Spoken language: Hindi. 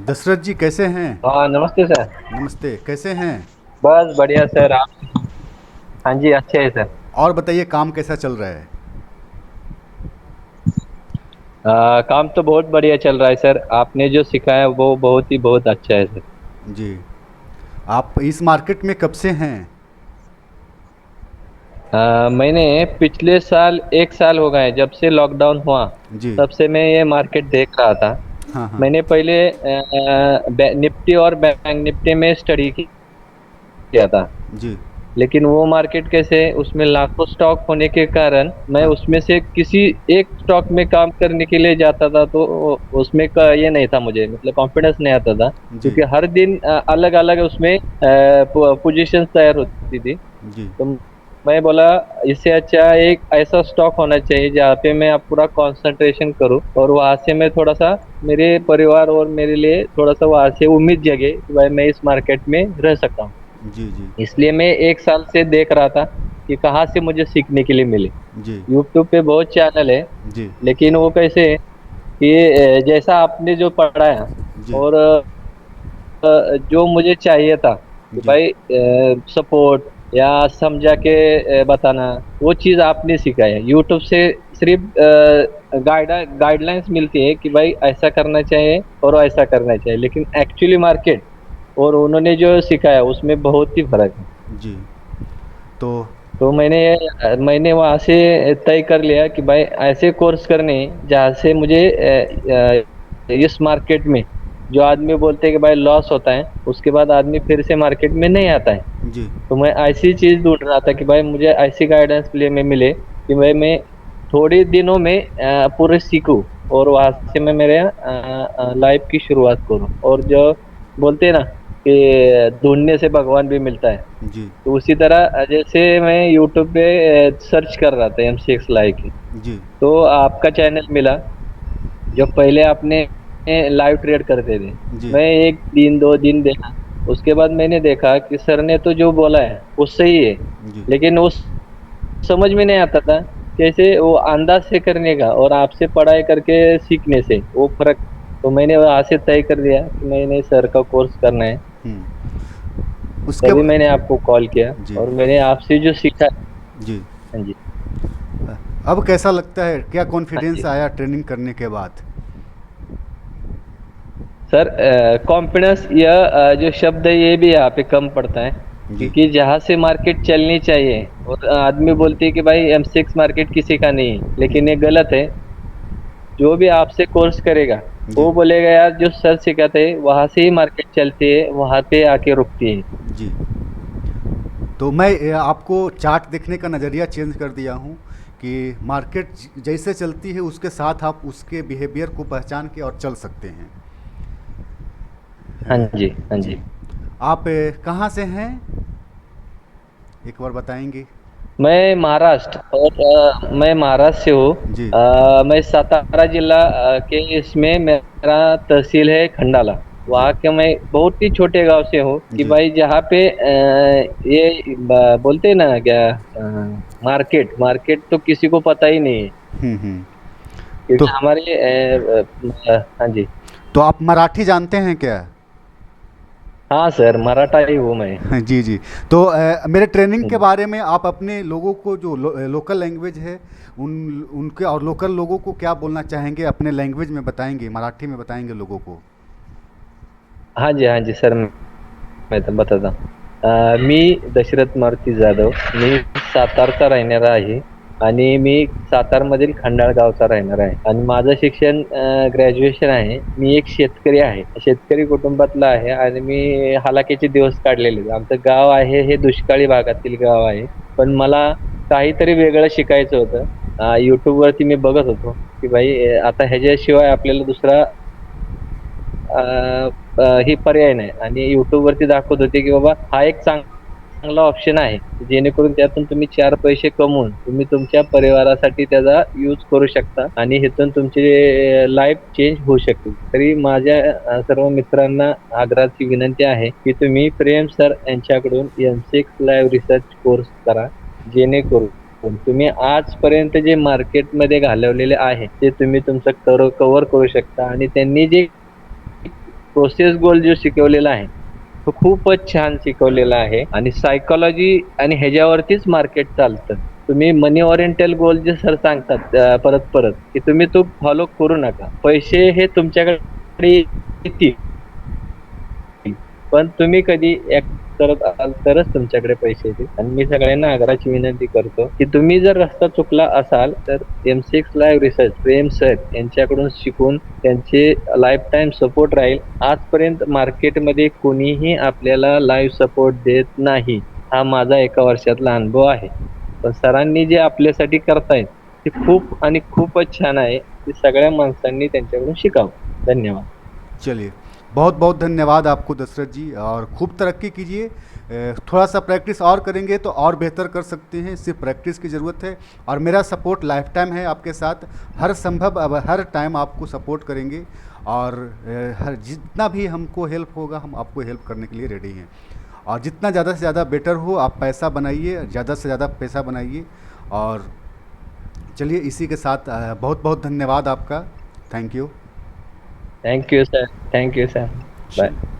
दशरथ जी कैसे हैं? हाँ, नमस्ते सर। नमस्ते, कैसे हैं? बस बढ़िया सर, आप? हाँ जी, अच्छे है सर। और बताइए, काम कैसा चल रहा है? काम तो बहुत बढ़िया चल रहा है सर। आपने जो सिखाया वो बहुत अच्छा है सर। जी। आप इस मार्केट में कब से हैं? मैंने पिछले साल 1 साल हो गए जब से लॉकडाउन हुआ। जी। तब से मैं ये मार्केट देख रहा था। हाँ, हाँ। मैंने पहले निफ्टी और बैंक निफ्टी में स्टडी किया था। जी। लेकिन वो मार्केट कैसे, उसमें लाखों स्टॉक होने के कारण मैं हाँ। उसमें से किसी एक स्टॉक में काम करने के लिए जाता था, तो उसमें का ये नहीं था, मुझे मतलब कॉन्फिडेंस नहीं आता था, जी। क्योंकि हर दिन अलग अलग उसमें पोजीशन तैयार होती थी। जी। तो मैं बोला, इससे अच्छा एक ऐसा स्टॉक होना चाहिए जहाँ पे मैं अब पूरा कंसंट्रेशन करूँ, और वहां से मैं थोड़ा सा मेरे परिवार और मेरे लिए थोड़ा सा वहां से उम्मीद जगे कि भाई मैं इस मार्केट में रह सकता हूँ। जी। जी। इसलिए मैं 1 साल से देख रहा था कि कहाँ से मुझे सीखने के लिए मिले। जी। यूट्यूब पे बहुत चैनल है, जी। लेकिन वो कैसे है कि जैसा आपने जो पढ़ाया जी। और जो मुझे चाहिए था कि जी। भाई सपोर्ट या समझा के बताना, वो चीज़ आपने सिखाया यूट्यूब से। सिर्फ गाइडलाइंस मिलती है कि भाई ऐसा करना चाहिए और ऐसा करना चाहिए, लेकिन एक्चुअली मार्केट और उन्होंने जो सिखाया उसमें बहुत ही फर्क है। जी। तो तो मैंने वहाँ से तय कर लिया कि भाई ऐसे कोर्स करने हैं जहाँ से मुझे इस मार्केट में, जो आदमी बोलते हैं कि भाई लॉस होता है उसके बाद आदमी फिर से मार्केट में नहीं आता है। जी। तो मैं ऐसी चीज़ ढूंढ रहा था कि भाई मुझे ऐसी गाइडेंस लिए में मिले कि भाई मैं थोड़े दिनों में पूरे सीखूं, और वहाँ से मैं मेरे लाइफ की शुरुआत करूं। और जो बोलते हैं ना कि ढूंढने से भगवान भी मिलता है, जी। तो उसी तरह जैसे मैं यूट्यूब पे सर्च कर रहा था M6 लाइक, जी। तो आपका चैनल मिला। जो पहले आपने लाइव ट्रेड करते थे, जी। मैं 1 दिन 2 दिन देखा। उसके बाद मैंने देखा कि सर ने तो जो बोला है वो सही है, जी। लेकिन वो समझ में नहीं आता था कैसे वो अंदाज से करने का और आपसे पढ़ाई करके सीखने से वो फर्क। तो मैंने वहाँ से तय कर दिया कि मैंने सर का कोर्स करना है। उसके तभी ब- मैंने आपको कॉल किया जी। और मैंने आपसे जो सीखा। जी। हाँ जी। अब कैसा लगता है, क्या हाँ कॉन्फिडेंस जी आया ट्रेनिंग करने के बाद? सर, कॉन्फिडेंस यह जो शब्द है ये भी यहाँ पे कम पड़ता है, जी। क्योंकि जहाँ से मार्केट चलनी चाहिए, और आदमी बोलती है कि भाई M6 मार्केट किसी का नहीं है, लेकिन ये गलत है। जो भी आपसे कोर्स करेगा जी। वो बोलेगा यार जो सर सिखाते हैं वहां से ही मार्केट चलती है, वहां पे आके रुकती है। जी। तो मैं आपको चार्ट देखने का नज़रिया चेंज कर दिया हूँ कि मार्केट जैसे चलती है उसके साथ आप उसके बिहेवियर को पहचान के और चल सकते हैं। हाँ जी, हाँ जी। जी। आप कहाँ से हैं, एक बार बताएंगे? मैं महाराष्ट्र, और मैं महाराष्ट्र से हूँ। जी। मैं सातारा जिला के इसमें मेरा तहसील है खंडाला। जी। वहाँ के मैं बहुत ही छोटे गांव से हूँ कि जी। भाई जहाँ पे बोलते हैं ना क्या, मार्केट मार्केट तो किसी को पता ही नहीं है, तो क्योंकि हमारे हाँ जी। तो आप मराठी जानते हैं क्या? हाँ सर, मराठा ही हूँ मैं। जी। जी। तो मेरे ट्रेनिंग के हम्म। बारे में आप अपने लोगों को जो लोकल लैंग्वेज है उन उनके और लोकल लोगों को क्या बोलना चाहेंगे, अपने लैंग्वेज में बताएंगे, मराठी में बताएंगे लोगों को? हाँ जी, हाँ जी सर, मैं तर बताता. मी दशरथ मारुती जाधव. मी सातारचा राहणारा आहे, आणि मी सातारमधील खंडाळ गावचा राहणारा आहे, आणि माझं शिक्षण ग्रॅज्युएशन आहे. मी एक शेतकरी आहे, शेतकरी कुटुंबातला आहे, आणि मी हालाखीचे दिवस काढलेले आहेत. आमचं गाव आहे हे दुष्काळी भागातील गाव आहे, पण मला काहीतरी वेगळं शिकायचं होतं. YouTube वरती मी बघत होतो की भाई आता ह्याच्याशिवाय आपल्याला दुसरा अ, ही पर्याय नाही, आणि YouTube वरती दाखवत होते की बाबा हा एक चांगला ऑप्शन आहे, जेणेकरून त्यातून तुम्ही 4 पैसे कमवून तुम्ही तुमच्या परिवारासाठी त्याचा यूज करू शकता, आणि हेतून तुमची लाईफ चेंज होऊ शकते. तरी माझ्या सर्व मित्रांना आग्रहाची विनंती आहे की तुम्ही प्रेम सर यांच्याकडून M6 लाईव्ह रिसर्च कोर्स करा, जेणेकरून तुम्ही आजपर्यंत जे मार्केटमध्ये घालवलेले आहे ते तुम्ही तुमचं कव्हर करू शकता, आणि त्यांनी जे प्रोसेस गोल जो शिकवलेला आहे तो खूपच छान शिकवलेला आहे आणि सायकोलॉजी आणि ह्याच्यावरतीच मार्केट चालतं. तुम्ही मनी ओरिएंटल गोल जे सर सांगतात परत परत की तुम्ही तो फॉलो करू नका. पैसे हे तुमच्याकडे येतील, पण तुम्ही कधी करत असाल तरच तुमच्याकडे पैसे येतील. आणि मी सगळ्यांना आग्रहाची विनंती करतो की तुम्ही जर रस्ता चुकला असाल तर M6 लाईव्ह रिसर्च प्रेम सर यांच्याकडून शिकून त्यांचे लाईफ टाइम सपोर्ट राहील. आजपर्यंत मार्केटमध्ये कोणीही आपल्याला लाईव्ह सपोर्ट देत नाही. हा माझा 1 वर्षातला अनुभव आहे. पण सरांनी जे आपल्यासाठी करतायत ते खूप आणि खूपच छान आहे. ते सगळ्या माणसांनी त्यांच्याकडून शिकावं. धन्यवाद. चलिए, बहुत बहुत धन्यवाद आपको दशरथ जी, और खूब तरक्की कीजिए। थोड़ा सा प्रैक्टिस और करेंगे तो और बेहतर कर सकते हैं, सिर्फ प्रैक्टिस की ज़रूरत है। और मेरा सपोर्ट लाइफ टाइम है आपके साथ, हर संभव अब हर टाइम आपको सपोर्ट करेंगे, और हर जितना भी हमको हेल्प होगा हम आपको हेल्प करने के लिए रेडी हैं। और जितना ज़्यादा से ज़्यादा बेटर हो आप पैसा बनाइए, ज़्यादा से ज़्यादा पैसा बनाइए। और चलिए, इसी के साथ बहुत बहुत धन्यवाद आपका। Thank you. Thank you sir. Thank you sir. Bye.